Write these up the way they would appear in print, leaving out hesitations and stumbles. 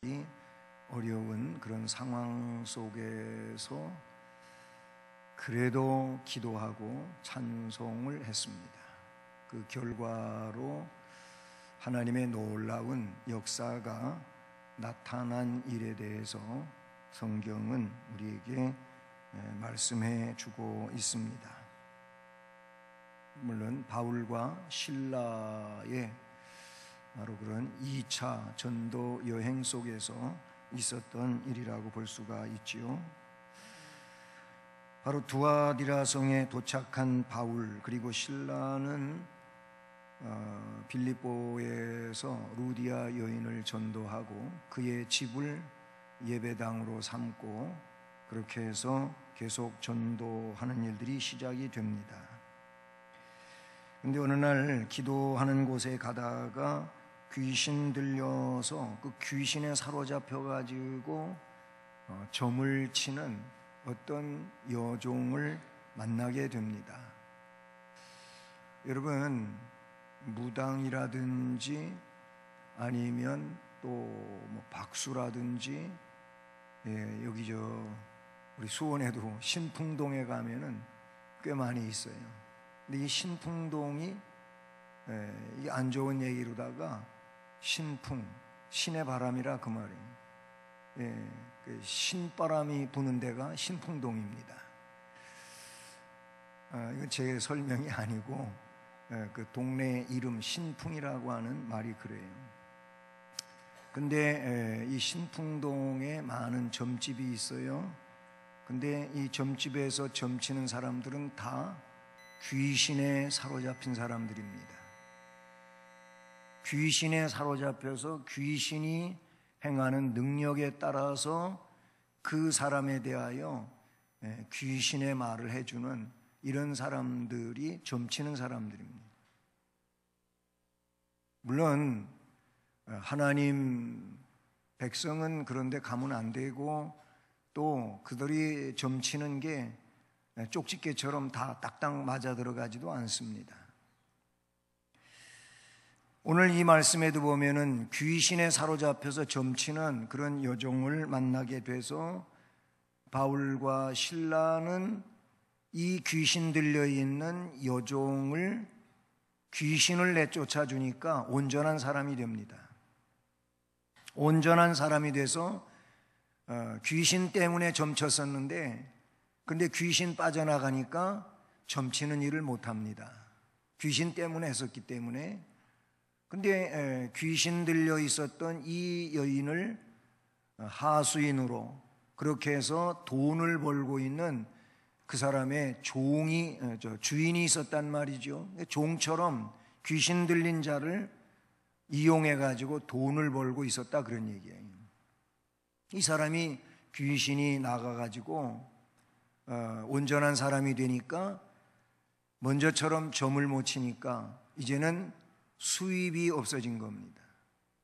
이 어려운 그런 상황 속에서 그래도 기도하고 찬송을 했습니다. 그 결과로 하나님의 놀라운 역사가 나타난 일에 대해서 성경은 우리에게 말씀해 주고 있습니다. 물론 바울과 실라의 바로 그런 2차 전도 여행 속에서 있었던 일이라고 볼 수가 있지요. 바로 두아디라 성에 도착한 바울 그리고 실라는 빌립보에서 루디아 여인을 전도하고 그의 집을 예배당으로 삼고 그렇게 해서 계속 전도하는 일들이 시작이 됩니다. 그런데 어느 날 기도하는 곳에 가다가 귀신 들려서 그 귀신에 사로잡혀 가지고 점을 치는 어떤 여종을 만나게 됩니다. 여러분, 무당이라든지 아니면 또 뭐 박수라든지 여기 우리 수원에도 신풍동에 가면은 꽤 많이 있어요. 근데 이 신풍동이 이 안 좋은 얘기로다가 신풍, 신의 바람이라 그 말이에요. 그 신바람이 부는 데가 신풍동입니다. 이건 제 설명이 아니고 그 동네 이름 신풍이라고 하는 말이 그래요. 근데 이 신풍동에 많은 점집이 있어요. 근데 이 점집에서 점치는 사람들은 다 귀신에 사로잡힌 사람들입니다. 귀신에 사로잡혀서 귀신이 행하는 능력에 따라서 그 사람에 대하여 귀신의 말을 해주는 이런 사람들이 점치는 사람들입니다. 물론 하나님 백성은 그런데 가면 안 되고 또 그들이 점치는 게 쪽집게처럼 다 딱딱 맞아 들어가지도 않습니다. 오늘 이 말씀에도 보면은 귀신에 사로잡혀서 점치는 그런 여종을 만나게 돼서 바울과 실라는 이 귀신 들려있는 여종을 귀신을 내쫓아 주니까 온전한 사람이 됩니다. 온전한 사람이 돼서 귀신 때문에 점쳤었는데 근데 귀신 빠져나가니까 점치는 일을 못합니다. 귀신 때문에 했었기 때문에. 근데 귀신 들려 있었던 이 여인을 하수인으로 그렇게 해서 돈을 벌고 있는 그 사람의 주인이 있었단 말이죠. 종처럼 귀신 들린 자를 이용해 가지고 돈을 벌고 있었다 그런 얘기예요. 이 사람이 귀신이 나가 가지고 온전한 사람이 되니까 먼저처럼 점을 못 치니까 이제는 수입이 없어진 겁니다.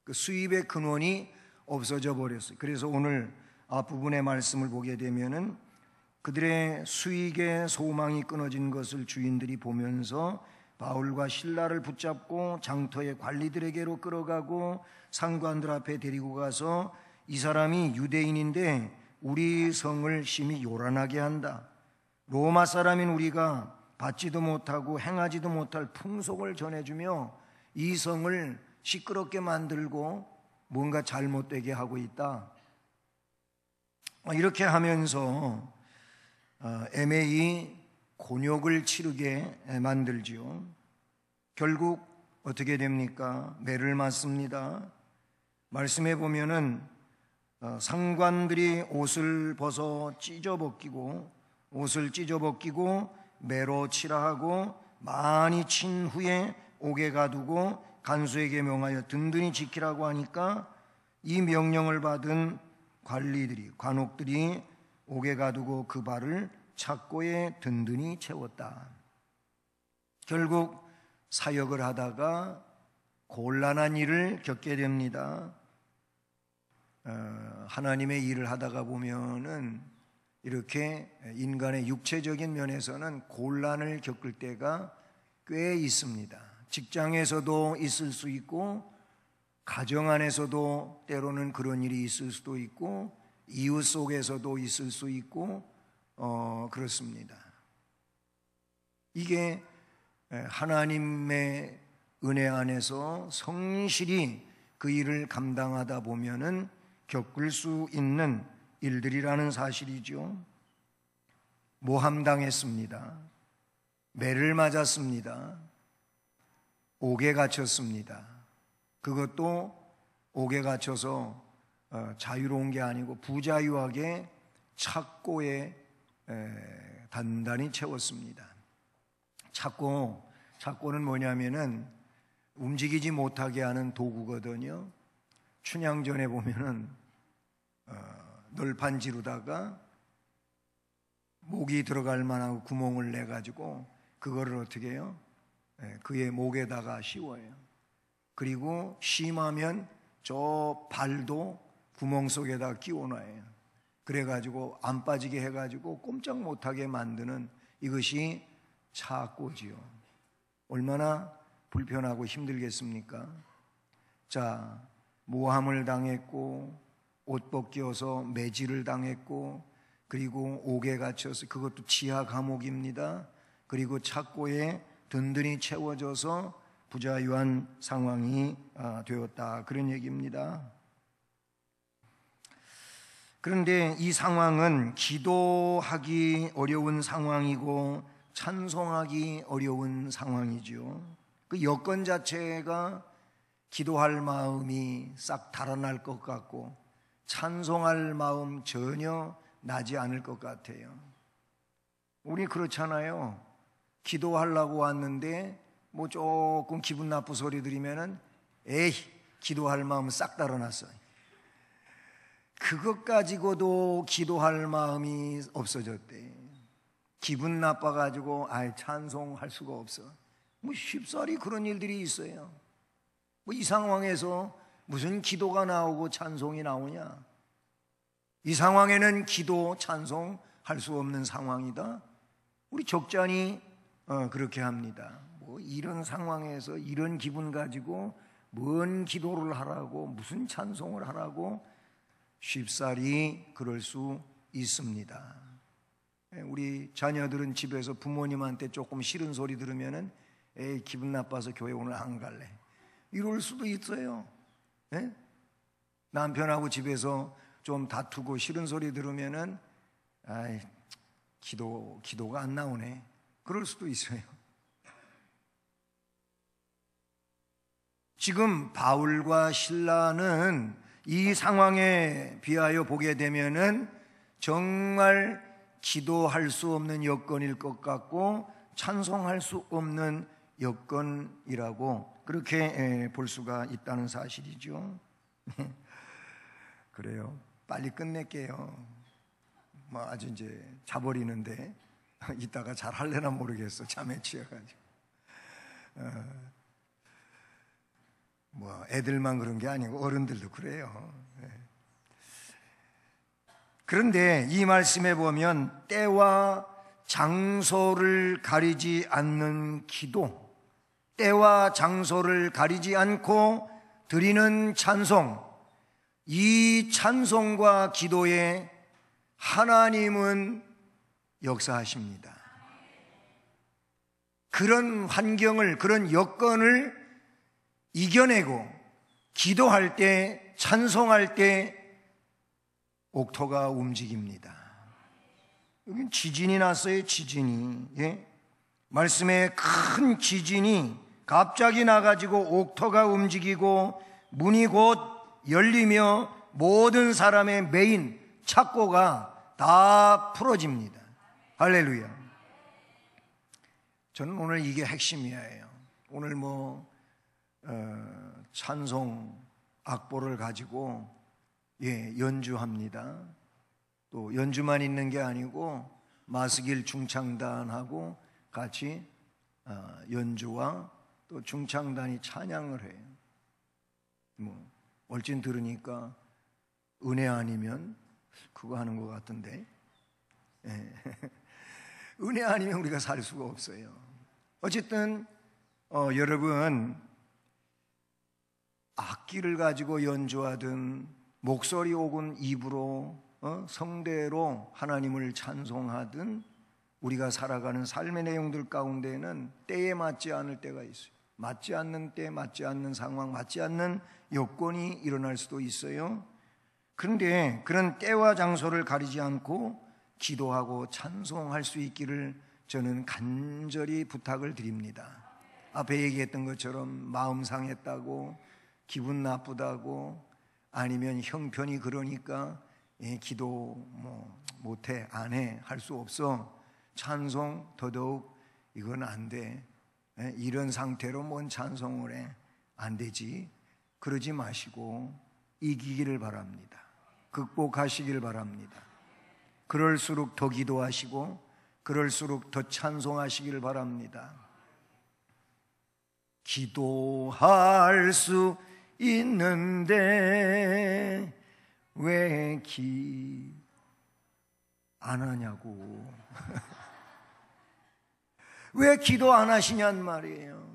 그 수입의 근원이 없어져 버렸어요. 그래서 오늘 앞부분의 말씀을 보게 되면은 그들의 수익의 소망이 끊어진 것을 주인들이 보면서 바울과 실라를 붙잡고 장터의 관리들에게로 끌어가고 상관들 앞에 데리고 가서 이 사람이 유대인인데 우리 성을 심히 요란하게 한다. 로마 사람인 우리가 받지도 못하고 행하지도 못할 풍속을 전해주며 이 성을 시끄럽게 만들고 뭔가 잘못되게 하고 있다. 이렇게 하면서 애매히 곤욕을 치르게 만들지요. 결국 어떻게 됩니까? 매를 맞습니다. 말씀해 보면은 상관들이 옷을 찢어 벗기고 매로 치라 하고 많이 친 후에 옥에 가두고 간수에게 명하여 든든히 지키라고 하니까 이 명령을 받은 관옥들이 옥에 가두고 그 발을 착고에 든든히 채웠다. 결국 사역을 하다가 곤란한 일을 겪게 됩니다. 하나님의 일을 하다가 보면은 이렇게 인간의 육체적인 면에서는 곤란을 겪을 때가 꽤 있습니다. 직장에서도 있을 수 있고 가정 안에서도 때로는 그런 일이 있을 수도 있고 이웃 속에서도 있을 수 있고 그렇습니다. 이게 하나님의 은혜 안에서 성실히 그 일을 감당하다 보면은 겪을 수 있는 일들이라는 사실이죠. 모함당했습니다. 매를 맞았습니다. 옥에 갇혔습니다. 그것도 옥에 갇혀서 자유로운 게 아니고 부자유하게 착고에 단단히 채웠습니다. 착고는 뭐냐면은 움직이지 못하게 하는 도구거든요. 춘향전에 보면은 널판지루다가 목이 들어갈 만한 구멍을 내 가지고 그거를 어떻게 해요? 그의 목에다가 씌워요. 그리고 심하면 저 발도 구멍 속에다 끼워놔요. 그래가지고 안 빠지게 해가지고 꼼짝 못하게 만드는 이것이 착고지요. 얼마나 불편하고 힘들겠습니까? 자, 모함을 당했고 옷 벗겨서 매질을 당했고 그리고 옥에 갇혀서 그것도 지하 감옥입니다. 그리고 착고에 든든히 채워져서 부자유한 상황이 되었다, 그런 얘기입니다. 그런데 이 상황은 기도하기 어려운 상황이고 찬송하기 어려운 상황이죠. 그 여건 자체가 기도할 마음이 싹 달아날 것 같고 찬송할 마음 전혀 나지 않을 것 같아요. 우리 그렇잖아요. 기도하려고 왔는데 뭐 조금 기분 나쁜 소리 들으면은 에이, 기도할 마음 싹 달아났어. 그것 가지고도 기도할 마음이 없어졌대. 기분 나빠가지고 찬송할 수가 없어. 뭐 쉽사리 그런 일들이 있어요. 뭐 이 상황에서 무슨 기도가 나오고 찬송이 나오냐? 이 상황에는 기도, 찬송 할 수 없는 상황이다. 우리 적잖이 그렇게 합니다. 뭐 이런 상황에서 이런 기분 가지고 뭔 기도를 하라고 무슨 찬송을 하라고 쉽사리 그럴 수 있습니다. 우리 자녀들은 집에서 부모님한테 조금 싫은 소리 들으면은 에이, 기분 나빠서 교회 오늘 안 갈래, 이럴 수도 있어요. 네? 남편하고 집에서 좀 다투고 싫은 소리 들으면은 기도가 안 나오네, 그럴 수도 있어요. 지금 바울과 실라는 이 상황에 비하여 보게 되면은 정말 기도할 수 없는 여건일 것 같고 찬송할 수 없는 여건이라고 그렇게 볼 수가 있다는 사실이죠. 그래요. 빨리 끝낼게요. 뭐 아주 이제 자버리는데 이따가 잘 할래나 모르겠어. 잠에 취해가지고. 뭐 애들만 그런 게 아니고 어른들도 그래요. 그런데 이 말씀에 보면 때와 장소를 가리지 않는 기도, 때와 장소를 가리지 않고 드리는 찬송, 이 찬송과 기도에 하나님은 역사하십니다. 그런 환경을, 그런 여건을 이겨내고 기도할 때, 찬송할 때 옥토가 움직입니다. 여기 지진이 났어요. 지진이. 말씀에 큰 지진이 갑자기 나가지고 옥토가 움직이고 문이 곧 열리며 모든 사람의 메인 착고가 다 풀어집니다. 할렐루야. 저는 오늘 이게 핵심이에요. 오늘 찬송 악보를 가지고 연주합니다. 또 연주만 있는 게 아니고 마스길 중창단하고 같이 연주와 또 중창단이 찬양을 해요. 얼씬 들으니까 은혜 아니면 그거 하는 것 같은데 은혜 아니면 우리가 살 수가 없어요. 어쨌든 여러분, 악기를 가지고 연주하든 목소리 혹은 입으로 성대로 하나님을 찬송하든 우리가 살아가는 삶의 내용들 가운데는 때에 맞지 않을 때가 있어요. 맞지 않는 때, 맞지 않는 상황, 맞지 않는 여건이 일어날 수도 있어요. 그런데 그런 때와 장소를 가리지 않고 기도하고 찬송할 수 있기를 저는 간절히 부탁을 드립니다. 앞에 얘기했던 것처럼 마음 상했다고, 기분 나쁘다고, 아니면 형편이 그러니까 기도 못해, 안 해, 할 수 없어, 찬송 더더욱 이건 안 돼, 이런 상태로 뭔 찬송을 해, 안 되지, 그러지 마시고 이기기를 바랍니다. 극복하시길 바랍니다. 그럴수록 더 기도하시고 그럴수록 더 찬송하시길 바랍니다. 기도할 수 있는데 왜 안 하냐고. 왜 기도 안 하시냔 말이에요.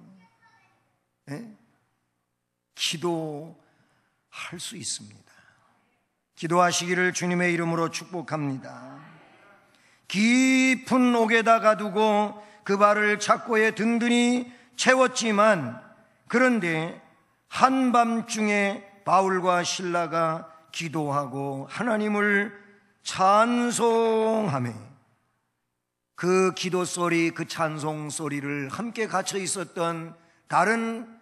기도할 수 있습니다. 기도하시기를 주님의 이름으로 축복합니다. 깊은 옥에다 가두고 그 발을 착고에 든든히 채웠지만, 그런데 한밤중에 바울과 실라가 기도하고 하나님을 찬송하며 그 기도 소리, 그 찬송 소리를 함께 갇혀 있었던 다른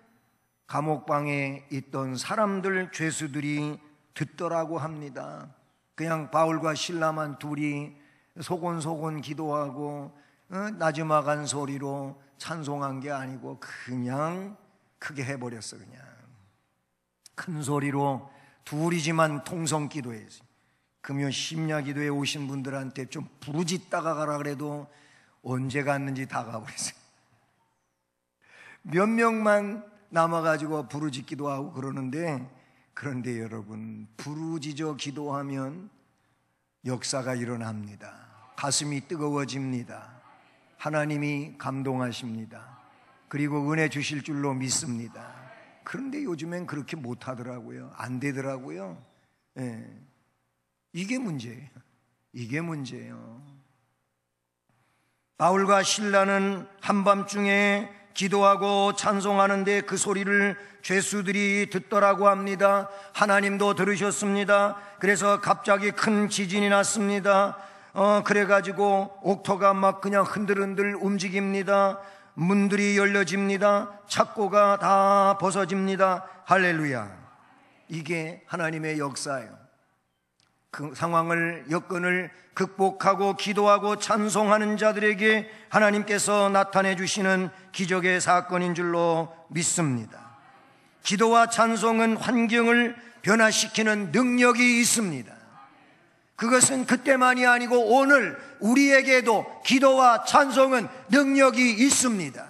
감옥방에 있던 사람들, 죄수들이 듣더라고 합니다. 그냥 바울과 실라만 둘이 소곤소곤 기도하고 나지막한 소리로 찬송한 게 아니고 그냥 크게 해버렸어. 그냥 큰 소리로 둘이지만 통성 기도했어요. 금요 심야 기도에 오신 분들한테 좀 부르짖다가 가라 그래도 언제 갔는지 다 가버렸어요. 몇 명만 남아가지고 부르짖기도 하고 그런데 여러분, 부르짖어 기도하면 역사가 일어납니다. 가슴이 뜨거워집니다. 하나님이 감동하십니다. 그리고 은혜 주실 줄로 믿습니다. 그런데 요즘엔 그렇게 못하더라고요. 안 되더라고요. 이게 문제예요. 이게 문제예요. 바울과 실라는 한밤중에 기도하고 찬송하는데 그 소리를 죄수들이 듣더라고 합니다. 하나님도 들으셨습니다. 그래서 갑자기 큰 지진이 났습니다. 그래가지고 옥토가 막 그냥 흔들흔들 움직입니다. 문들이 열려집니다. 착고가 다 벗어집니다. 할렐루야. 이게 하나님의 역사예요. 그 상황을, 여건을 극복하고 기도하고 찬송하는 자들에게 하나님께서 나타내 주시는 기적의 사건인 줄로 믿습니다. 기도와 찬송은 환경을 변화시키는 능력이 있습니다. 그것은 그때만이 아니고 오늘 우리에게도 기도와 찬송은 능력이 있습니다.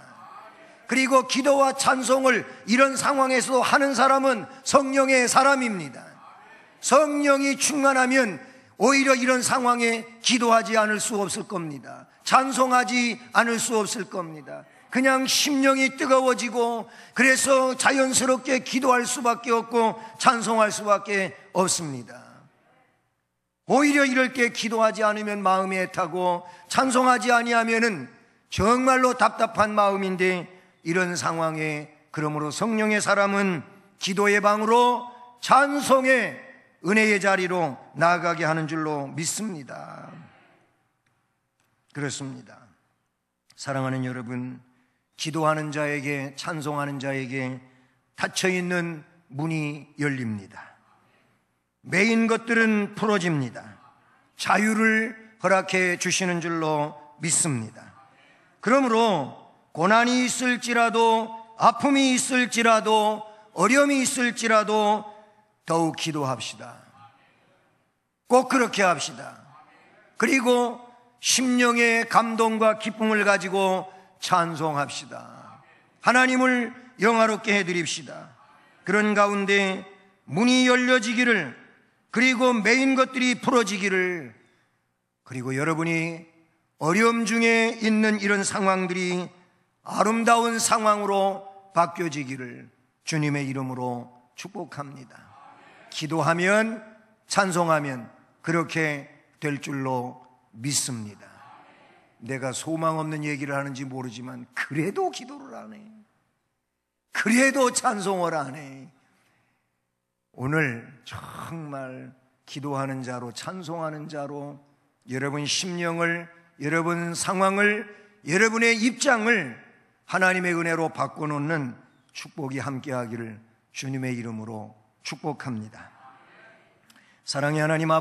그리고 기도와 찬송을 이런 상황에서도 하는 사람은 성령의 사람입니다. 성령이 충만하면 오히려 이런 상황에 기도하지 않을 수 없을 겁니다. 찬송하지 않을 수 없을 겁니다. 그냥 심령이 뜨거워지고 그래서 자연스럽게 기도할 수밖에 없고 찬송할 수밖에 없습니다. 오히려 이럴 때 기도하지 않으면 마음이 애타고 찬송하지 아니하면은 정말로 답답한 마음인데, 이런 상황에 그러므로 성령의 사람은 기도의 방으로 찬송의 은혜의 자리로 나아가게 하는 줄로 믿습니다. 그렇습니다. 사랑하는 여러분, 기도하는 자에게, 찬송하는 자에게 닫혀있는 문이 열립니다. 매인 것들은 풀어집니다. 자유를 허락해 주시는 줄로 믿습니다. 그러므로 고난이 있을지라도, 아픔이 있을지라도, 어려움이 있을지라도 더욱 기도합시다. 꼭 그렇게 합시다. 그리고 심령의 감동과 기쁨을 가지고 찬송합시다. 하나님을 영화롭게 해드립시다. 그런 가운데 문이 열려지기를, 그리고 매인 것들이 풀어지기를, 그리고 여러분이 어려움 중에 있는 이런 상황들이 아름다운 상황으로 바뀌어지기를 주님의 이름으로 축복합니다. 기도하면, 찬송하면 그렇게 될 줄로 믿습니다. 내가 소망 없는 얘기를 하는지 모르지만 그래도 기도를 안 해. 그래도 찬송을 안 해. 오늘 정말 기도하는 자로, 찬송하는 자로 여러분 심령을, 여러분 상황을, 여러분의 입장을 하나님의 은혜로 바꿔놓는 축복이 함께하기를 주님의 이름으로 축복합니다. 사랑의 하나님 아버지,